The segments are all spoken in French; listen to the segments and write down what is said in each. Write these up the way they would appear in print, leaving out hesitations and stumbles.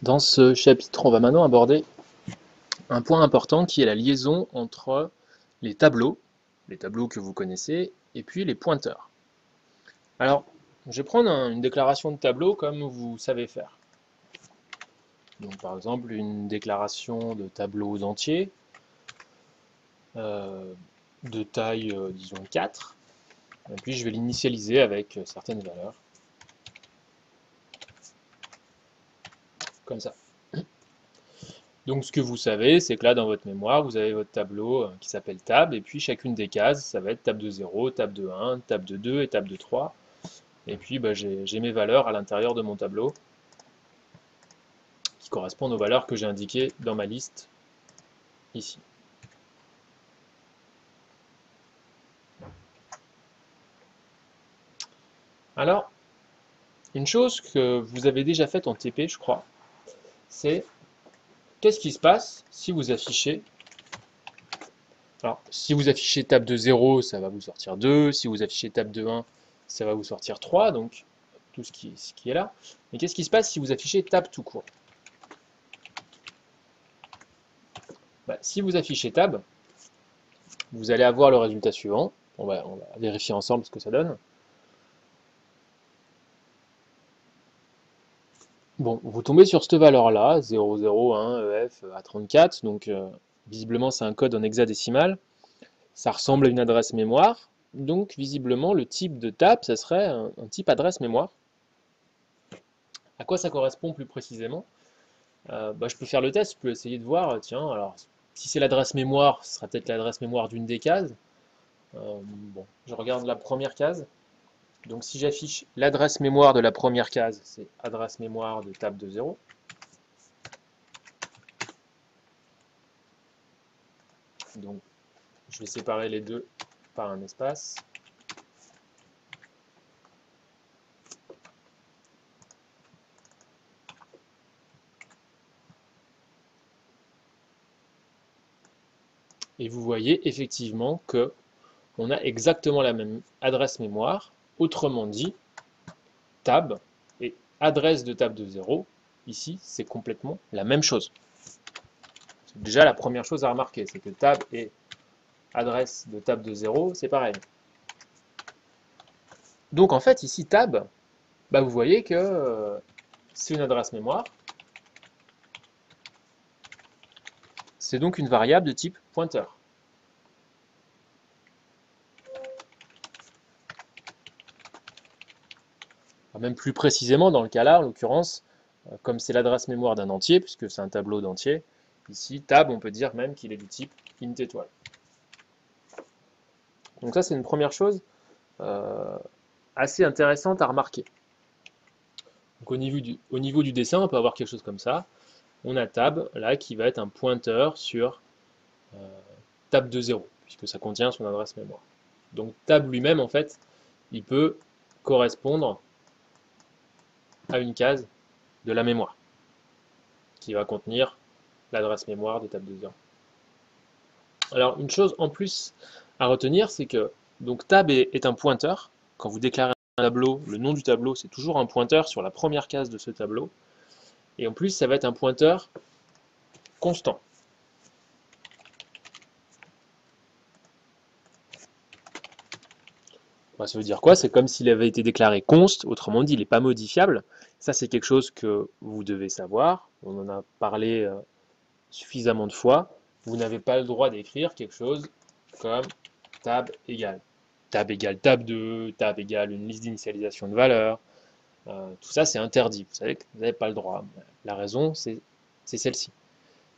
Dans ce chapitre, on va maintenant aborder un point important qui est la liaison entre les tableaux que vous connaissez, et puis les pointeurs. Alors, je vais prendre une déclaration de tableau comme vous savez faire. Donc, par exemple, une déclaration de tableaux entiers de taille, disons, 4. Et puis, je vais l'initialiser avec certaines valeurs, comme ça. Donc ce que vous savez, c'est que là dans votre mémoire, vous avez votre tableau qui s'appelle table, et puis chacune des cases, ça va être table de 0, table de 1, table de 2 et table de 3. Et puis j'ai mes valeurs à l'intérieur de mon tableau qui correspondent aux valeurs que j'ai indiquées dans ma liste ici. Alors, une chose que vous avez déjà faite en TP, je crois, c'est qu'est-ce qui se passe si vous affichez. Alors, si vous affichez table de 0, ça va vous sortir 2. Si vous affichez table de 1, ça va vous sortir 3. Donc, tout ce qui est là. Mais qu'est-ce qui se passe si vous affichez tab tout court? Si vous affichez tab, vous allez avoir le résultat suivant. On va vérifier ensemble ce que ça donne. Bon, vous tombez sur cette valeur-là, 001 EF A34, donc visiblement c'est un code en hexadécimal. Ça ressemble à une adresse mémoire, donc visiblement le type de tab, ça serait un type adresse mémoire. À quoi ça correspond plus précisément? Je peux faire le test, je peux essayer de voir, tiens, alors si c'est l'adresse mémoire, ce sera peut-être l'adresse mémoire d'une des cases. Bon, je regarde la première case. Donc si j'affiche l'adresse mémoire de la première case, c'est adresse mémoire de table de 0. Donc je vais séparer les deux par un espace. Et vous voyez effectivement que on a exactement la même adresse mémoire. Autrement dit, tab et adresse de table de 0, ici, c'est complètement la même chose. Déjà, la première chose à remarquer, c'est que tab et adresse de table de 0, c'est pareil. Donc en fait, ici, tab, vous voyez que c'est une adresse mémoire. C'est donc une variable de type pointeur. Même plus précisément, dans le cas là, en l'occurrence, comme c'est l'adresse mémoire d'un entier, puisque c'est un tableau d'entier, ici, tab, on peut dire même qu'il est du type int étoile. Donc ça, c'est une première chose assez intéressante à remarquer. Donc au niveau du dessin, on peut avoir quelque chose comme ça. On a tab, là, qui va être un pointeur sur tab de 0, puisque ça contient son adresse mémoire. Donc tab lui-même, en fait, il peut correspondre à une case de la mémoire, qui va contenir l'adresse mémoire de table de 0. Alors une chose en plus à retenir, c'est que donc tab est un pointeur. Quand vous déclarez un tableau, le nom du tableau, c'est toujours un pointeur sur la première case de ce tableau. Et en plus, ça va être un pointeur constant. Ça veut dire quoi? C'est comme s'il avait été déclaré const, autrement dit, il n'est pas modifiable. Ça, c'est quelque chose que vous devez savoir. On en a parlé suffisamment de fois. Vous n'avez pas le droit d'écrire quelque chose comme tab égale tab 2, tab égale une liste d'initialisation de valeurs. Tout ça, c'est interdit. Vous savez que vous n'avez pas le droit. La raison, c'est celle-ci.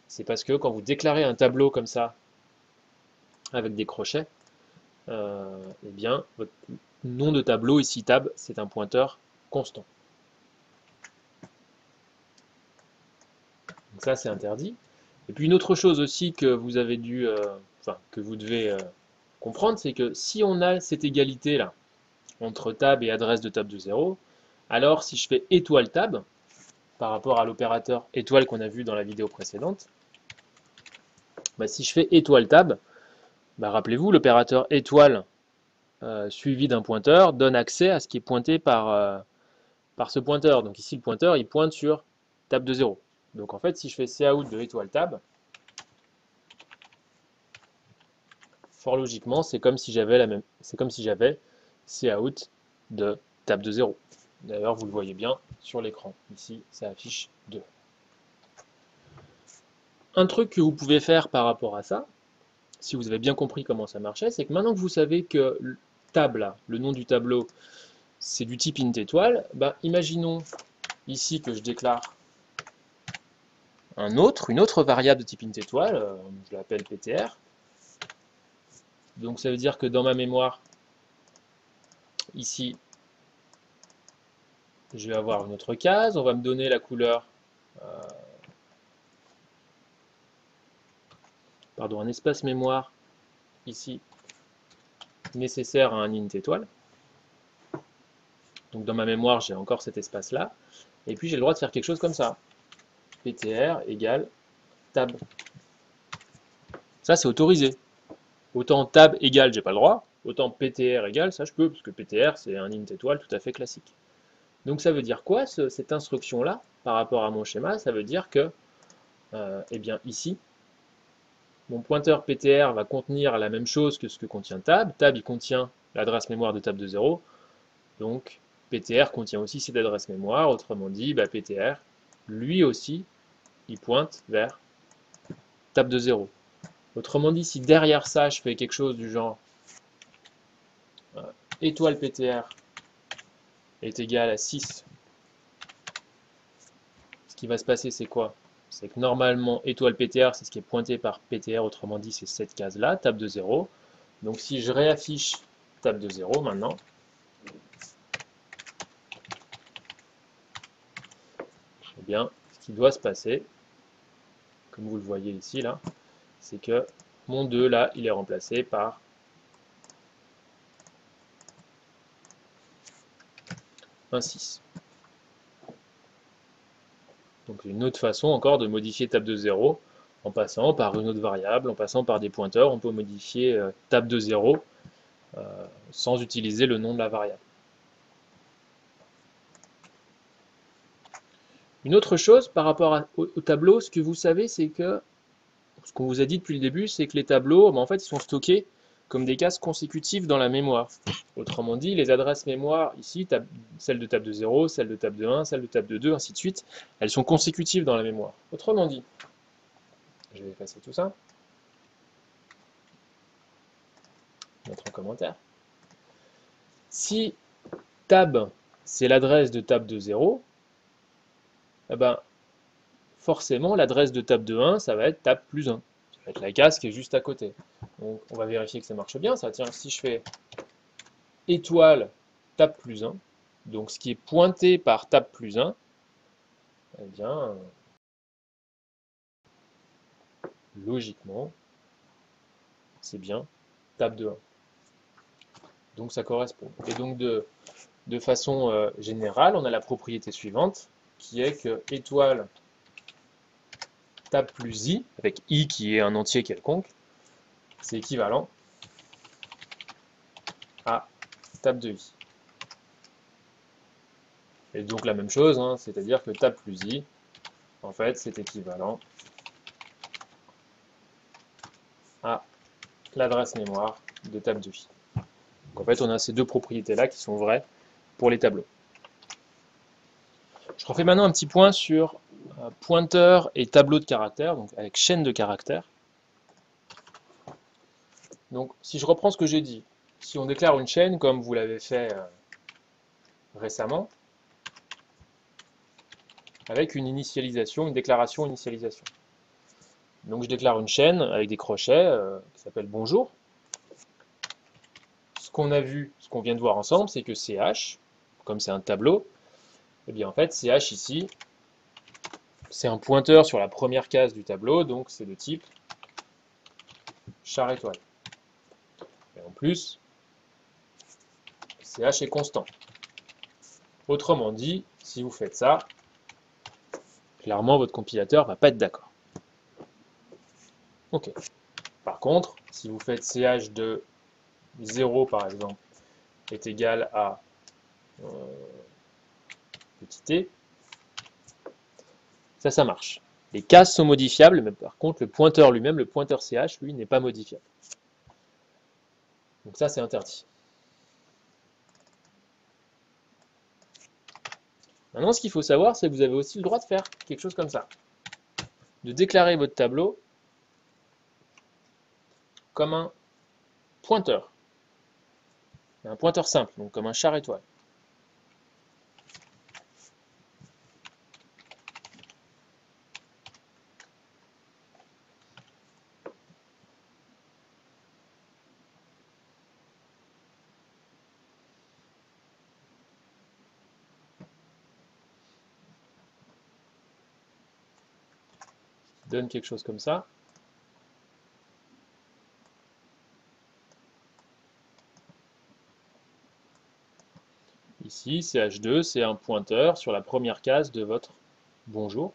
C'est parce que quand vous déclarez un tableau comme ça, avec des crochets, eh bien, votre nom de tableau, ici tab, c'est un pointeur constant. Donc ça, c'est interdit. Et puis une autre chose aussi que vous avez dû, que vous devez comprendre, c'est que si on a cette égalité là entre tab et adresse de table de 0, alors si je fais étoile tab, par rapport à l'opérateur étoile qu'on a vu dans la vidéo précédente, si je fais étoile tab, rappelez-vous, l'opérateur étoile suivi d'un pointeur donne accès à ce qui est pointé par ce pointeur. Donc ici, le pointeur, il pointe sur table de 0. Donc en fait, si je fais cout de étoile tab, fort logiquement, c'est comme si j'avais cout de tab de 0. D'ailleurs, vous le voyez bien sur l'écran. Ici, ça affiche 2. Un truc que vous pouvez faire par rapport à ça, si vous avez bien compris comment ça marchait, c'est que maintenant que vous savez que tab, là, le nom du tableau, c'est du type int étoile, bah, imaginons ici que je déclare une autre variable de type int étoile, je l'appelle ptr. Donc ça veut dire que dans ma mémoire, ici, je vais avoir une autre case, on va me donner la couleur, un espace mémoire, ici, nécessaire à un int étoile. Donc dans ma mémoire, j'ai encore cet espace-là. Et puis j'ai le droit de faire quelque chose comme ça. ptr égale tab. Ça, c'est autorisé. Autant tab égale, j'ai pas le droit. Autant ptr égale, ça je peux, parce que ptr, c'est un int étoile tout à fait classique. Donc ça veut dire quoi, cette instruction-là, par rapport à mon schéma? Ça veut dire que, eh bien ici, mon pointeur ptr va contenir la même chose que ce que contient tab. Tab, il contient l'adresse mémoire de tab de 0. Donc ptr contient aussi cette adresse mémoire. Autrement dit, bah, ptr, lui aussi, il pointe vers tab de 0. Autrement dit, si derrière ça, je fais quelque chose du genre étoile ptr est égal à 6, ce qui va se passer, c'est quoi? C'est que normalement, étoile ptr, c'est ce qui est pointé par ptr, autrement dit, c'est cette case-là, tab de 0. Donc si je réaffiche tab de 0 maintenant, eh bien, ce qui doit se passer, comme vous le voyez ici, là, c'est que mon 2, là, il est remplacé par un 6. Donc une autre façon encore de modifier tab de 0 en passant par une autre variable, en passant par des pointeurs, on peut modifier tab de 0 sans utiliser le nom de la variable. Une autre chose par rapport au tableau, ce que vous savez, c'est que, ce qu'on vous a dit depuis le début, c'est que les tableaux, en fait, ils sont stockés comme des cases consécutives dans la mémoire. Autrement dit, les adresses mémoire, ici, celle de table de 0, celle de table de 1, celle de table de 2, ainsi de suite, elles sont consécutives dans la mémoire. Autrement dit, je vais effacer tout ça, mettre en commentaire. Si tab, c'est l'adresse de table de 0, eh ben, forcément, l'adresse de table de 1, ça va être tab plus 1. Ça va être la case qui est juste à côté. Donc, on va vérifier que ça marche bien. Ça, tiens, si je fais étoile tab plus 1, donc ce qui est pointé par tab plus 1, eh bien, logiquement, c'est bien tab de 1. Donc ça correspond. Et donc de façon générale, on a la propriété suivante, qui est que étoile tab plus i, avec i qui est un entier quelconque, c'est équivalent à tab de i. Et donc la même chose, hein, c'est-à-dire que tab plus i, en fait, c'est équivalent à l'adresse mémoire de tab de i. Donc en fait, on a ces deux propriétés-là qui sont vraies pour les tableaux. Je refais maintenant un petit point sur pointeur et tableau de caractères, donc avec chaîne de caractères. Donc si je reprends ce que j'ai dit, si on déclare une chaîne comme vous l'avez fait récemment, avec une initialisation, une déclaration initialisation. Donc je déclare une chaîne avec des crochets qui s'appelle bonjour. Ce qu'on a vu, ce qu'on vient de voir ensemble, c'est que ch, comme c'est un tableau, eh bien en fait ch ici, c'est un pointeur sur la première case du tableau, donc c'est de type char étoile. Et en plus, ch est constant. Autrement dit, si vous faites ça, clairement votre compilateur ne va pas être d'accord. Ok. Par contre, si vous faites ch de 0 par exemple est égal à petit t, Ça marche. Les cases sont modifiables, mais par contre, le pointeur lui-même, le pointeur CH, lui, n'est pas modifiable. Donc ça, c'est interdit. Maintenant, ce qu'il faut savoir, c'est que vous avez aussi le droit de faire quelque chose comme ça. De déclarer votre tableau comme un pointeur. Un pointeur simple, donc comme un char étoile. Donne quelque chose comme ça. Ici, CH2, c'est un pointeur sur la première case de votre bonjour.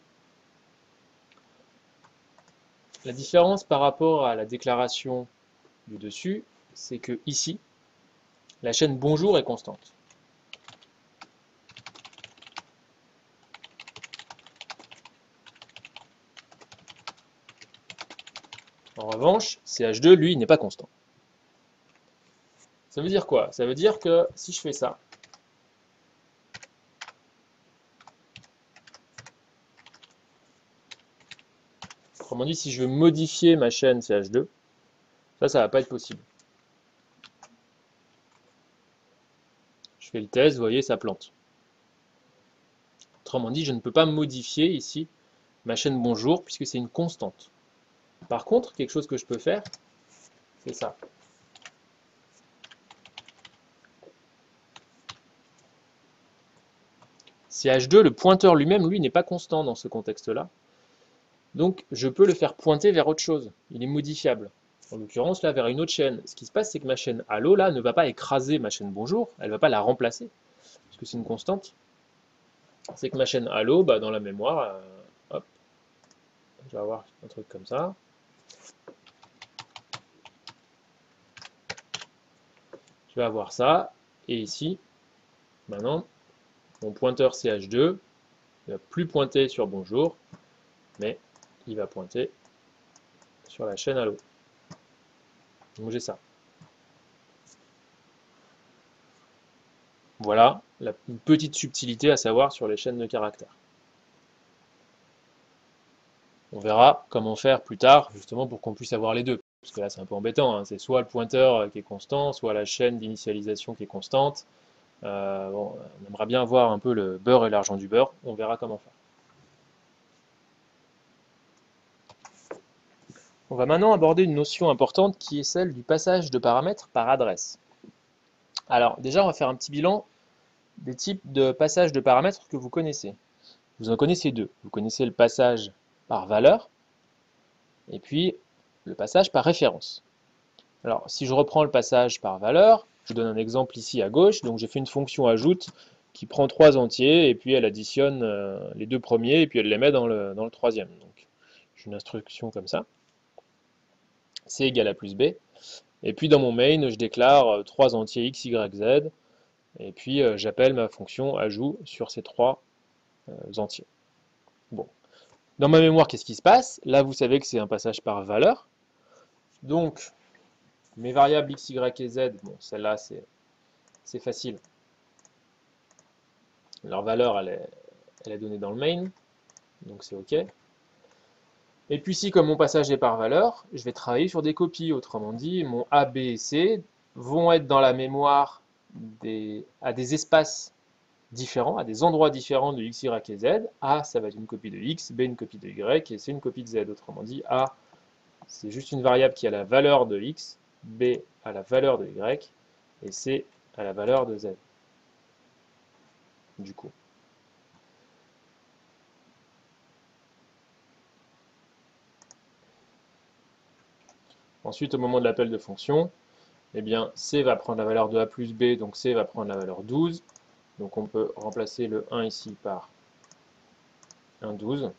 La différence par rapport à la déclaration du dessus, c'est que ici, la chaîne bonjour est constante. En revanche, CH2, lui, n'est pas constant. Ça veut dire quoi? Ça veut dire que si je fais ça, autrement dit, si je veux modifier ma chaîne CH2, ça ne va pas être possible. Je fais le test, vous voyez, ça plante. Autrement dit, je ne peux pas modifier ici ma chaîne bonjour puisque c'est une constante. Par contre, quelque chose que je peux faire, c'est ça. CH2, le pointeur lui-même, lui, n'est pas constant dans ce contexte-là. Donc, je peux le faire pointer vers autre chose. Il est modifiable. En l'occurrence, là, vers une autre chaîne. Ce qui se passe, c'est que ma chaîne Allo, là, ne va pas écraser ma chaîne Bonjour. Elle ne va pas la remplacer, parce que c'est une constante. C'est que ma chaîne Allo, bah, dans la mémoire, hop, je vais avoir un truc comme ça. Je vais avoir ça. Et ici, maintenant, mon pointeur CH2 ne va plus pointer sur Bonjour, mais il va pointer sur la chaîne Allo. Donc j'ai ça. Voilà une petite subtilité à savoir sur les chaînes de caractères. On verra comment faire plus tard, justement pour qu'on puisse avoir les deux. Parce que là c'est un peu embêtant, hein. C'est soit le pointeur qui est constant, soit la chaîne d'initialisation qui est constante. Bon, on aimerait bien voir un peu le beurre et l'argent du beurre, on verra comment faire. On va maintenant aborder une notion importante qui est celle du passage de paramètres par adresse. Alors déjà on va faire un petit bilan des types de passage de paramètres que vous connaissez. Vous en connaissez deux. Vous connaissez le passage par valeur et puis le passage par référence. Alors si je reprends le passage par valeur, je vous donne un exemple ici à gauche, donc j'ai fait une fonction ajoute qui prend 3 entiers et puis elle additionne les deux premiers et puis elle les met dans le troisième. Donc j'ai une instruction comme ça, c égale a plus b, et puis dans mon main je déclare 3 entiers x, y, z, et puis j'appelle ma fonction ajout sur ces 3 entiers. Bon. Dans ma mémoire, qu'est-ce qui se passe? Là, vous savez que c'est un passage par valeur. Donc, mes variables x, y et z, bon, celle-là, c'est facile. Leur valeur, elle est donnée dans le main, donc c'est OK. Et puis ici, comme mon passage est par valeur, je vais travailler sur des copies. Autrement dit, mon A, B et C vont être dans la mémoire à des espaces différents, à des endroits différents de x, y et z. A, ça va être une copie de x, B, une copie de y, et C, une copie de z. Autrement dit, A, c'est juste une variable qui a la valeur de x, B a la valeur de y, et C a la valeur de z. Du coup. Ensuite, au moment de l'appel de fonction, eh bien, C va prendre la valeur de A plus B, donc C va prendre la valeur 12. Donc on peut remplacer le 1 ici par un 12.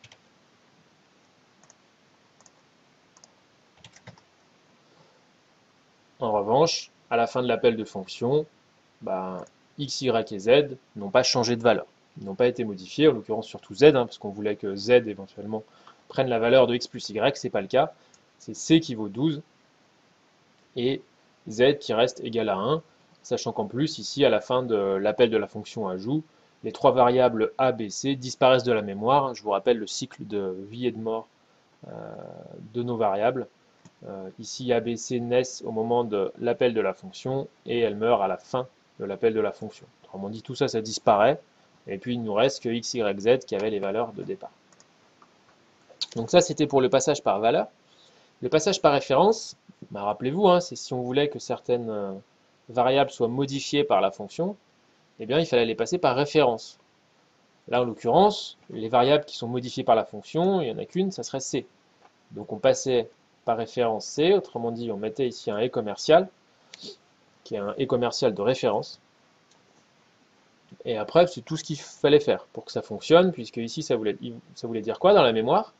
En revanche, à la fin de l'appel de fonction, x, y et z n'ont pas changé de valeur. Ils n'ont pas été modifiés, en l'occurrence surtout z, parce qu'on voulait que z éventuellement prenne la valeur de x plus y, c'est pas le cas. C'est c qui vaut 12 et z qui reste égal à 1, sachant qu'en plus, ici, à la fin de l'appel de la fonction ajout, les trois variables a, b, c disparaissent de la mémoire. Je vous rappelle le cycle de vie et de mort de nos variables. Ici, a, b, c naissent au moment de l'appel de la fonction et elles meurent à la fin de l'appel de la fonction. Autrement dit, tout ça, ça disparaît. Et puis, il nous reste que x, y, z qui avaient les valeurs de départ. Donc ça, c'était pour le passage par valeur. Le passage par référence, bah, rappelez-vous, c'est si on voulait que certaines variables soient modifiées par la fonction, eh bien, il fallait les passer par référence. Là, en l'occurrence, les variables qui sont modifiées par la fonction, il n'y en a qu'une, ça serait c. Donc on passait par référence c, autrement dit, on mettait ici un et commercial, qui est un et commercial de référence. Et après, c'est tout ce qu'il fallait faire pour que ça fonctionne, puisque ici, ça voulait dire quoi dans la mémoire?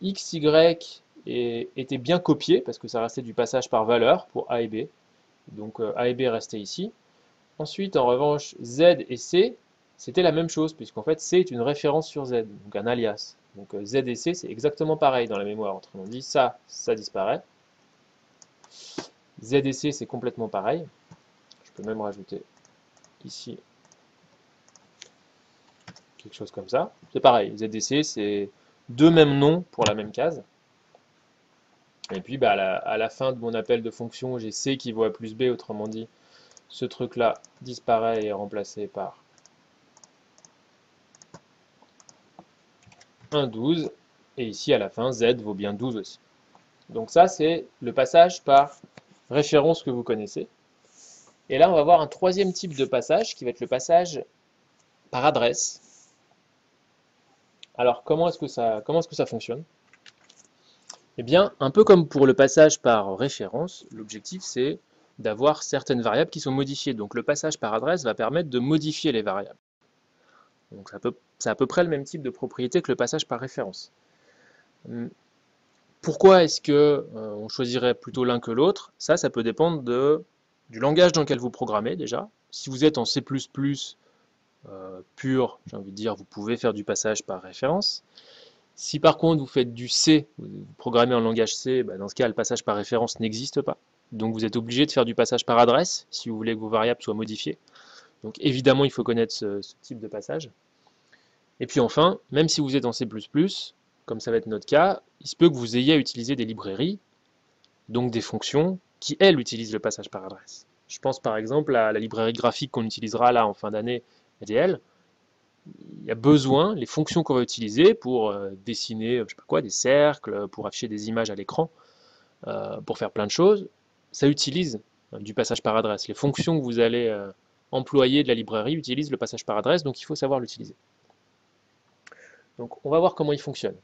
X, Y était bien copié, parce que ça restait du passage par valeur pour A et B. Donc A et B restaient ici. Ensuite, en revanche, Z et C, c'était la même chose, puisqu'en fait, C est une référence sur Z, donc un alias. Donc Z et C, c'est exactement pareil dans la mémoire. Autrement dit, ça disparaît. Z et C, c'est complètement pareil. Je peux même rajouter ici quelque chose comme ça. C'est pareil, Z et C, c'est deux mêmes noms pour la même case. Et puis bah, à la fin de mon appel de fonction, j'ai C qui vaut A plus B, autrement dit, ce truc-là disparaît et est remplacé par un 12. Et ici, à la fin, Z vaut bien 12 aussi. Donc ça, c'est le passage par référence que vous connaissez. Et là, on va voir un troisième type de passage qui va être le passage par adresse. Alors, comment est-ce que ça fonctionne? Eh bien, un peu comme pour le passage par référence, l'objectif c'est d'avoir certaines variables qui sont modifiées. Donc le passage par adresse va permettre de modifier les variables. Donc c'est à peu près le même type de propriété que le passage par référence. Pourquoi est-ce que on choisirait plutôt l'un que l'autre? Ça peut dépendre du langage dans lequel vous programmez déjà. Si vous êtes en C++ pur, j'ai envie de dire, vous pouvez faire du passage par référence. Si par contre vous faites du C, vous programmez en langage C, dans ce cas le passage par référence n'existe pas. Donc vous êtes obligé de faire du passage par adresse si vous voulez que vos variables soient modifiées. Donc évidemment il faut connaître ce type de passage. Et puis enfin, même si vous êtes en C++, comme ça va être notre cas, il se peut que vous ayez à utiliser des librairies, donc des fonctions, qui elles utilisent le passage par adresse. Je pense par exemple à la librairie graphique qu'on utilisera là en fin d'année, ADL. Il y a besoin, les fonctions qu'on va utiliser pour dessiner je sais pas quoi, des cercles, pour afficher des images à l'écran, pour faire plein de choses, ça utilise du passage par adresse. Les fonctions que vous allez employer de la librairie utilisent le passage par adresse, donc il faut savoir l'utiliser. Donc on va voir comment il fonctionne.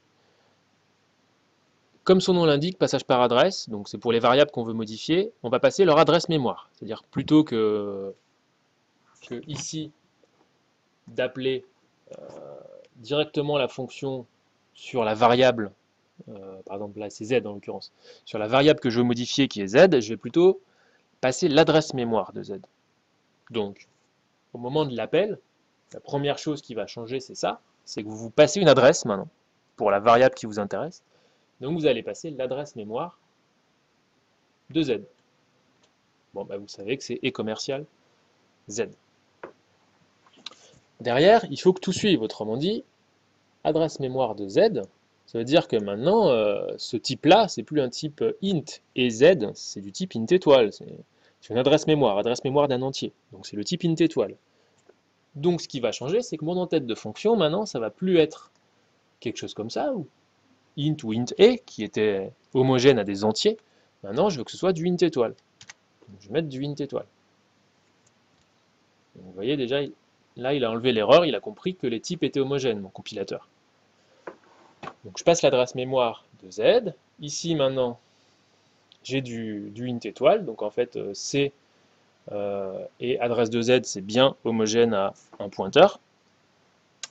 Comme son nom l'indique, passage par adresse, donc c'est pour les variables qu'on veut modifier, on va passer leur adresse mémoire. C'est-à-dire plutôt que ici d'appeler directement la fonction sur la variable, par exemple là c'est Z en l'occurrence, sur la variable que je veux modifier qui est Z, je vais plutôt passer l'adresse mémoire de Z. Donc au moment de l'appel, la première chose qui va changer c'est ça, c'est que vous passez une adresse maintenant pour la variable qui vous intéresse. Donc vous allez passer l'adresse mémoire de Z. Bon, vous savez que c'est et commercial Z. Derrière, il faut que tout suive, autrement dit, adresse mémoire de Z, ça veut dire que maintenant, ce type-là, c'est plus un type int et Z, c'est du type int étoile. C'est une adresse mémoire d'un entier. Donc c'est le type int étoile. Donc ce qui va changer, c'est que mon en-tête de fonction, maintenant, ça va plus être quelque chose comme ça, ou int a, qui était homogène à des entiers. Maintenant, je veux que ce soit du int étoile. Donc, je vais mettre du int étoile. Donc, vous voyez déjà, là, il a enlevé l'erreur, il a compris que les types étaient homogènes, mon compilateur. Donc je passe l'adresse mémoire de Z. Ici maintenant, j'ai du int étoile, donc en fait C et adresse de Z, c'est bien homogène à un pointeur.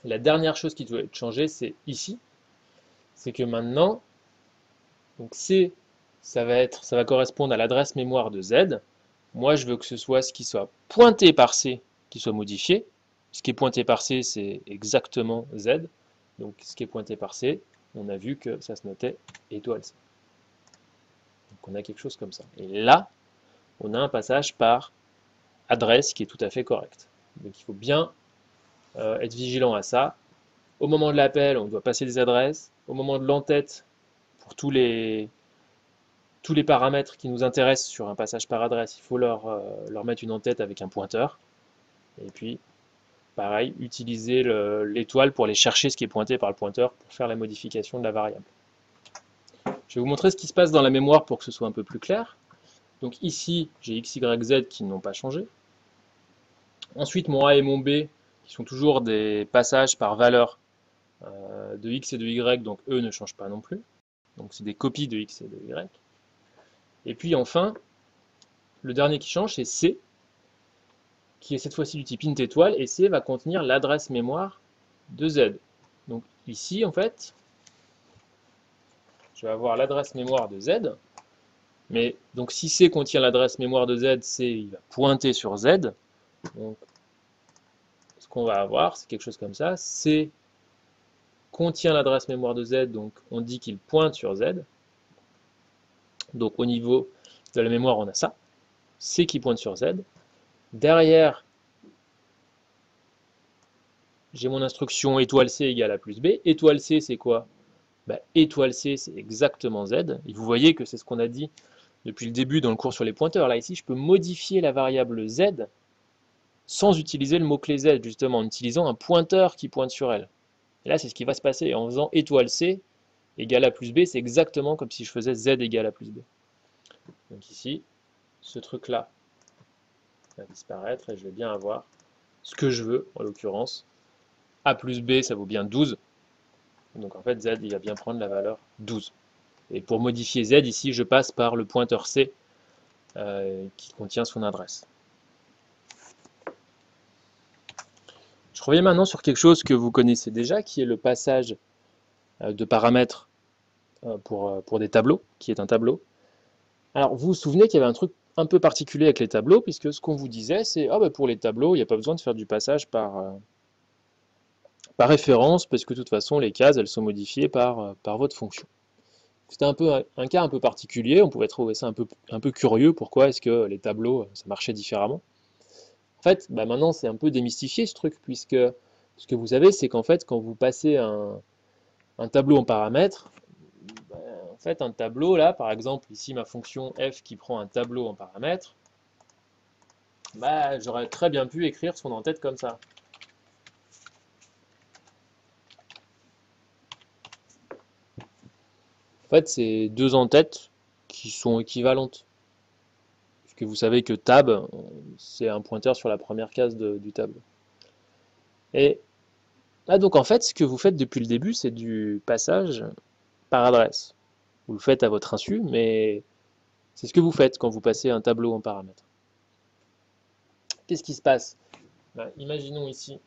La dernière chose qui doit être changée, c'est ici. C'est que maintenant, donc C, ça va correspondre à l'adresse mémoire de Z. Moi, je veux que ce soit ce qui soit pointé par C qui soit modifié. ce qui est pointé par C, c'est exactement Z. Donc ce qui est pointé par C, on a vu que ça se notait étoile C. Donc on a quelque chose comme ça. Et là, on a un passage par adresse qui est tout à fait correct. Donc il faut bien être vigilant à ça. Au moment de l'appel, on doit passer des adresses. Au moment de l'entête, pour tous les paramètres qui nous intéressent sur un passage par adresse, il faut leur mettre une en-tête avec un pointeur. Et puis, pareil, utiliser l'étoile pour aller chercher ce qui est pointé par le pointeur pour faire la modification de la variable. Je vais vous montrer ce qui se passe dans la mémoire pour que ce soit un peu plus clair. Donc ici, j'ai x, y, z qui n'ont pas changé. Ensuite, mon a et mon b, qui sont toujours des passages par valeur de x et de y, donc eux ne changent pas non plus. Donc c'est des copies de x et de y. Et puis enfin, le dernier qui change, c'est C, qui est cette fois-ci du type int étoile, et C va contenir l'adresse mémoire de Z. Donc ici, en fait, je vais avoir l'adresse mémoire de Z, mais donc si C contient l'adresse mémoire de Z, C il va pointer sur Z. Donc ce qu'on va avoir, c'est quelque chose comme ça. C contient l'adresse mémoire de Z, donc on dit qu'il pointe sur Z. Donc au niveau de la mémoire, on a ça. C qui pointe sur Z. Derrière, j'ai mon instruction étoile C égale à plus B. Étoile C, c'est quoi? Étoile C, c'est exactement Z. Et vous voyez que c'est ce qu'on a dit depuis le début dans le cours sur les pointeurs. Là, ici, je peux modifier la variable Z sans utiliser le mot-clé Z, justement, en utilisant un pointeur qui pointe sur elle. Et là, c'est ce qui va se passer. En faisant étoile C égale à plus B, c'est exactement comme si je faisais Z égale à plus B. Donc ici, ce truc-là va disparaître et je vais bien avoir ce que je veux, en l'occurrence. A plus B, ça vaut bien 12. Donc en fait, Z, il va bien prendre la valeur 12. Et pour modifier Z, ici, je passe par le pointeur C qui contient son adresse. Je reviens maintenant sur quelque chose que vous connaissez déjà, qui est le passage de paramètres pour des tableaux, qui est un tableau. Alors, vous vous souvenez qu'il y avait un truc un peu particulier avec les tableaux, puisque ce qu'on vous disait, c'est pour les tableaux, il n'y a pas besoin de faire du passage par référence, parce que de toute façon, les cases, elles sont modifiées par votre fonction. C'était un cas un peu particulier, on pouvait trouver ça un peu curieux, pourquoi est-ce que les tableaux, ça marchait différemment. En fait, maintenant, c'est un peu démystifié ce truc, puisque ce que vous savez, c'est qu'en fait, quand vous passez un tableau en paramètres, en fait, un tableau, là, par exemple, ici, ma fonction f qui prend un tableau en paramètres, j'aurais très bien pu écrire son en-tête comme ça. En fait, c'est deux en-têtes qui sont équivalentes. Puisque vous savez que tab, c'est un pointeur sur la première case du tableau. Et là, donc en fait, ce que vous faites depuis le début, c'est du passage par adresse. Vous le faites à votre insu, mais c'est ce que vous faites quand vous passez un tableau en paramètres. Qu'est-ce qui se passe? Imaginons ici.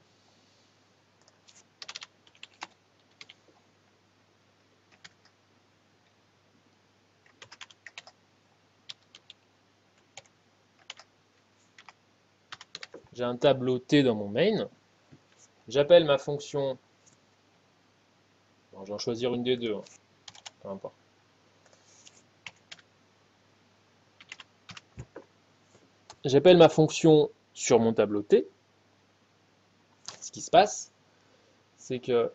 J'ai un tableau T dans mon main. J'appelle ma fonction. Bon, je vais en choisir une des deux, hein. Peu importe. J'appelle ma fonction sur mon tableau T. Ce qui se passe, c'est que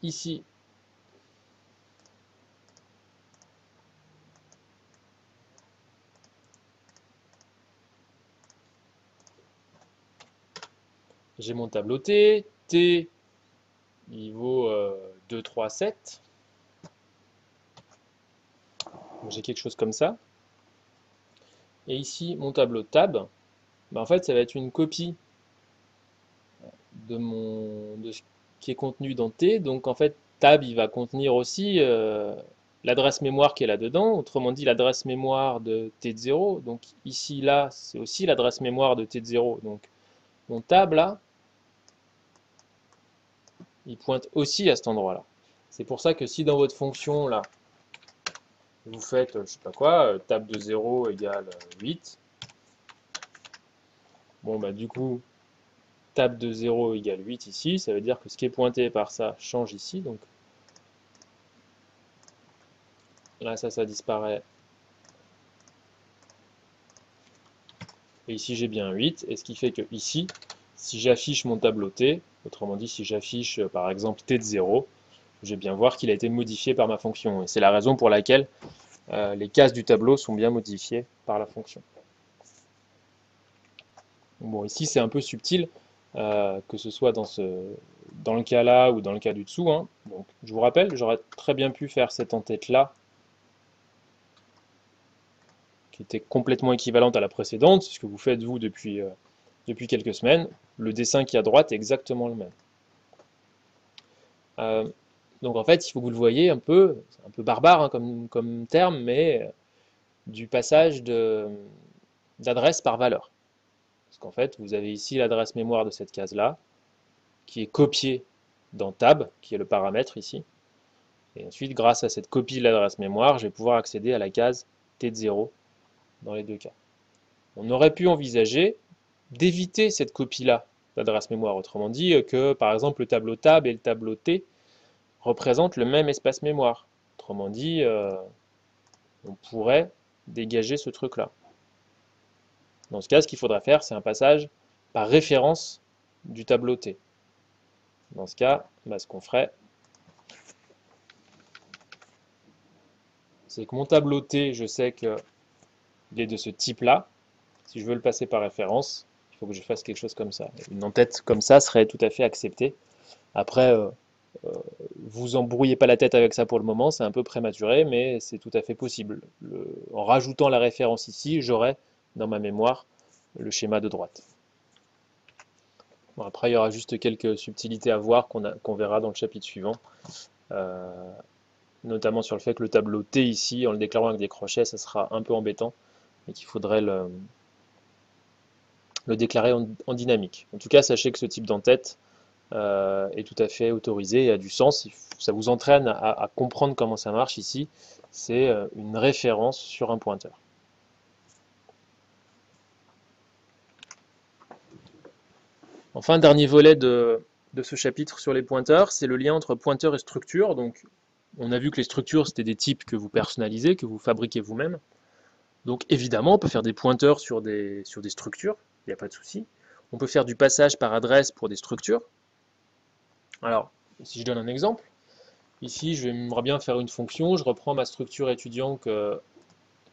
ici, j'ai mon tableau T. T, il vaut 2, 3, 7. J'ai quelque chose comme ça. Et ici, mon tableau de tab, en fait, ça va être une copie de ce qui est contenu dans T. Donc, en fait, tab, il va contenir aussi l'adresse mémoire qui est là-dedans. Autrement dit, l'adresse mémoire de T de 0. Donc, ici, là, c'est aussi l'adresse mémoire de T de 0. Donc, mon tab, là, il pointe aussi à cet endroit-là. C'est pour ça que si dans votre fonction, là, vous faites, je sais pas quoi, tab de 0 égale 8, Bon, bah du coup, tab de 0 égale 8 ici, ça veut dire que ce qui est pointé par ça change ici, donc là, ça disparaît. Et ici, j'ai bien 8, et ce qui fait que ici, si j'affiche mon tableau t, autrement dit, si j'affiche par exemple t de 0, je vais bien voir qu'il a été modifié par ma fonction. Et c'est la raison pour laquelle les cases du tableau sont bien modifiées par la fonction. Bon, ici, c'est un peu subtil, que ce soit dans le cas là ou dans le cas du dessous, hein. Donc, je vous rappelle, j'aurais très bien pu faire cette en-tête-là, qui était complètement équivalente à la précédente, c'est ce que vous faites vous depuis quelques semaines. Le dessin qui est à droite est exactement le même. Donc en fait, il faut que vous le voyez un peu, c'est un peu barbare hein, comme terme, mais du passage d'adresse par valeur. Parce qu'en fait, vous avez ici l'adresse mémoire de cette case-là, qui est copiée dans tab, qui est le paramètre ici. Et ensuite, grâce à cette copie de l'adresse mémoire, je vais pouvoir accéder à la case t de 0 dans les deux cas. On aurait pu envisager d'éviter cette copie-là d'adresse mémoire. Autrement dit, que par exemple le tableau tab et le tableau t représentent le même espace mémoire. Autrement dit, on pourrait dégager ce truc-là. Dans ce cas, ce qu'il faudra faire, c'est un passage par référence du tableau T. Dans ce cas, bah, ce qu'on ferait, c'est que mon tableau T, je sais qu'il est de ce type-là. Si je veux le passer par référence, il faut que je fasse quelque chose comme ça. Une en-tête comme ça serait tout à fait acceptée. Après, vous embrouillez pas la tête avec ça pour le moment, c'est un peu prématuré, mais c'est tout à fait possible. En rajoutant la référence ici, j'aurai dans ma mémoire le schéma de droite. Bon, après, il y aura juste quelques subtilités à voir qu'on verra dans le chapitre suivant, notamment sur le fait que le tableau T ici, en le déclarant avec des crochets, ça sera un peu embêtant et qu'il faudrait le déclarer en dynamique. En tout cas, sachez que ce type d'en-tête est tout à fait autorisé et a du sens. Ça vous entraîne à comprendre comment ça marche ici. C'est une référence sur un pointeur. Enfin, dernier volet de ce chapitre sur les pointeurs, c'est le lien entre pointeur et structure. Donc, on a vu que les structures, c'était des types que vous personnalisez, que vous fabriquez vous-même. Donc, évidemment, on peut faire des pointeurs sur des structures, il n'y a pas de souci. On peut faire du passage par adresse pour des structures. Alors, si je donne un exemple, ici, j'aimerais bien faire une fonction, je reprends ma structure étudiant que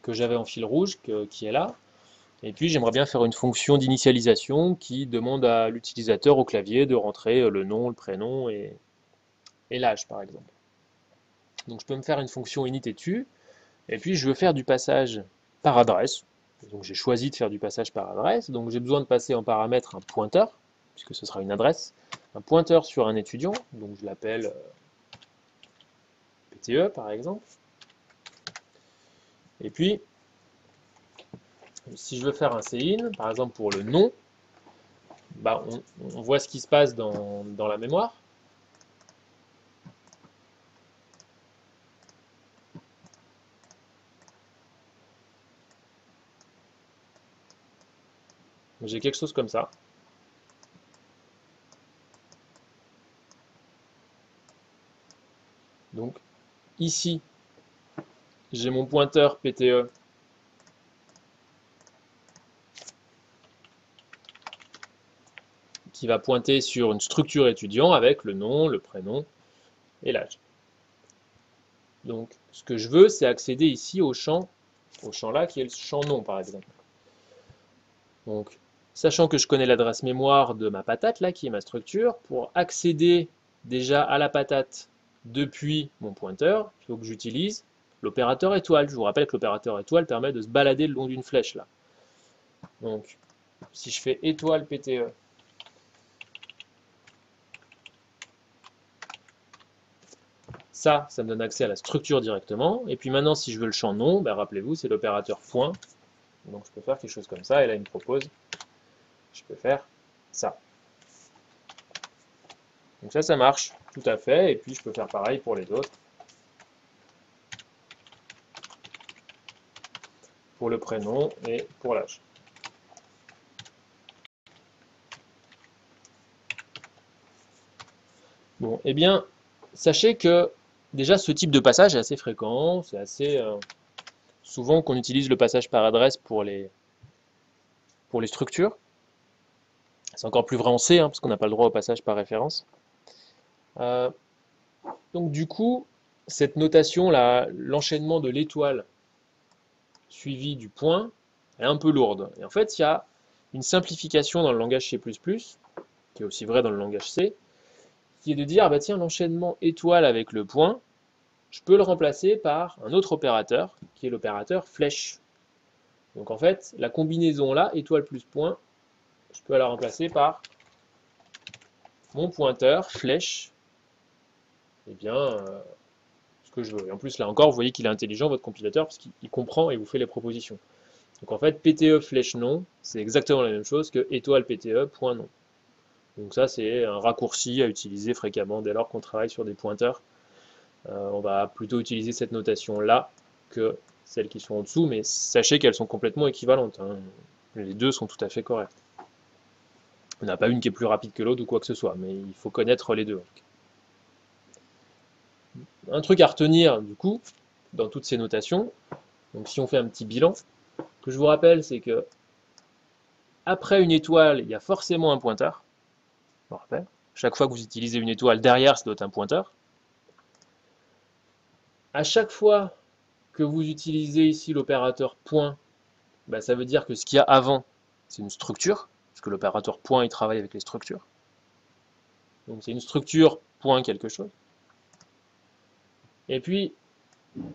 j'avais en fil rouge, qui est là. Et puis j'aimerais bien faire une fonction d'initialisation qui demande à l'utilisateur au clavier de rentrer le nom, le prénom et l'âge par exemple. Donc je peux me faire une fonction init etu, et puis je veux faire du passage par adresse. Donc j'ai choisi de faire du passage par adresse, donc j'ai besoin de passer en paramètre un pointeur, puisque ce sera une adresse, un pointeur sur un étudiant, donc je l'appelle PTE par exemple. Et puis, si je veux faire un cin, par exemple pour le nom, bah on voit ce qui se passe dans la mémoire. J'ai quelque chose comme ça. Donc ici, j'ai mon pointeur PTE qui va pointer sur une structure étudiant avec le nom, le prénom et l'âge. Donc ce que je veux, c'est accéder ici au champ là qui est le champ nom par exemple. Donc sachant que je connais l'adresse mémoire de ma patate là qui est ma structure, pour accéder déjà à la patate depuis mon pointeur, il faut que j'utilise l'opérateur étoile. Je vous rappelle que l'opérateur étoile permet de se balader le long d'une flèche là. Donc si je fais étoile PTE, ça me donne accès à la structure directement. Et puis maintenant, si je veux le champ nom, ben, rappelez-vous, c'est l'opérateur point. Donc je peux faire quelque chose comme ça. Et là, il me propose, je peux faire ça. Donc ça marche tout à fait. Et puis je peux faire pareil pour les autres. Pour le prénom et pour l'âge. Bon, eh bien, sachez que déjà ce type de passage est assez fréquent, c'est assez souvent qu'on utilise le passage par adresse pour les structures. C'est encore plus vrai en C, hein, parce qu'on n'a pas le droit au passage par référence. Euh, donc du coup, cette notation-là, l'enchaînement de l'étoile suivi du point, est un peu lourde. Et en fait, il y a une simplification dans le langage C++, qui est aussi vrai dans le langage C, qui est de dire, bah tiens, l'enchaînement étoile avec le point, je peux le remplacer par un autre opérateur, qui est l'opérateur flèche. Donc en fait, la combinaison là, étoile plus point, je peux la remplacer par mon pointeur, flèche, et bien, ce que je veux. Et en plus, là encore, vous voyez qu'il est intelligent, votre compilateur, parce qu'il comprend et vous fait les propositions. Donc en fait, PTE flèche non, c'est exactement la même chose que étoile PTE point non. Donc ça, c'est un raccourci à utiliser fréquemment dès lors qu'on travaille sur des pointeurs. On va plutôt utiliser cette notation-là que celles qui sont en dessous, mais sachez qu'elles sont complètement équivalentes, hein. Les deux sont tout à fait correctes. Il n'y en a pas une qui est plus rapide que l'autre ou quoi que ce soit, mais il faut connaître les deux. Un truc à retenir, du coup, dans toutes ces notations, donc si on fait un petit bilan, que je vous rappelle, c'est que après une étoile, il y a forcément un pointeur. Je vous rappelle. Chaque fois que vous utilisez une étoile, derrière, ça doit être un pointeur. À chaque fois que vous utilisez ici l'opérateur point, bah, ça veut dire que ce qu'il y a avant, c'est une structure, parce que l'opérateur point, il travaille avec les structures. Donc c'est une structure point quelque chose. Et puis,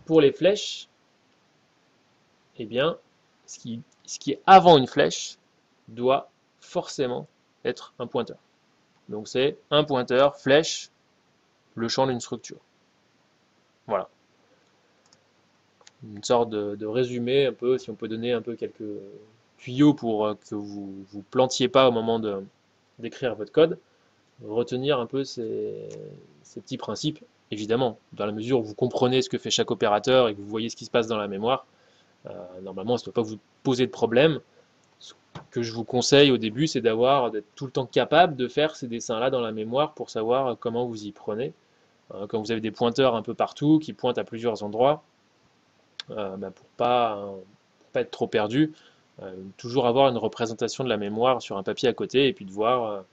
pour les flèches, eh bien, ce qui est avant une flèche doit forcément être un pointeur. Donc c'est un pointeur, flèche, le champ d'une structure. Voilà. Une sorte de résumé, un peu, si on peut donner un peu quelques tuyaux pour que vous ne plantiez pas au moment d'écrire votre code, retenir un peu ces petits principes, évidemment, dans la mesure où vous comprenez ce que fait chaque opérateur et que vous voyez ce qui se passe dans la mémoire, normalement ça ne doit pas vous poser de problème. Ce que je vous conseille au début, c'est d'être tout le temps capable de faire ces dessins-là dans la mémoire pour savoir comment vous y prenez. Quand vous avez des pointeurs un peu partout, qui pointent à plusieurs endroits, pour pas être trop perdu, toujours avoir une représentation de la mémoire sur un papier à côté et puis de voir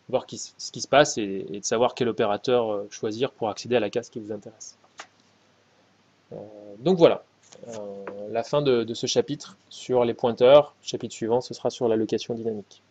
ce qui se passe et de savoir quel opérateur choisir pour accéder à la case qui vous intéresse. Donc voilà, la fin de ce chapitre sur les pointeurs. Chapitre suivant, ce sera sur l'allocation dynamique.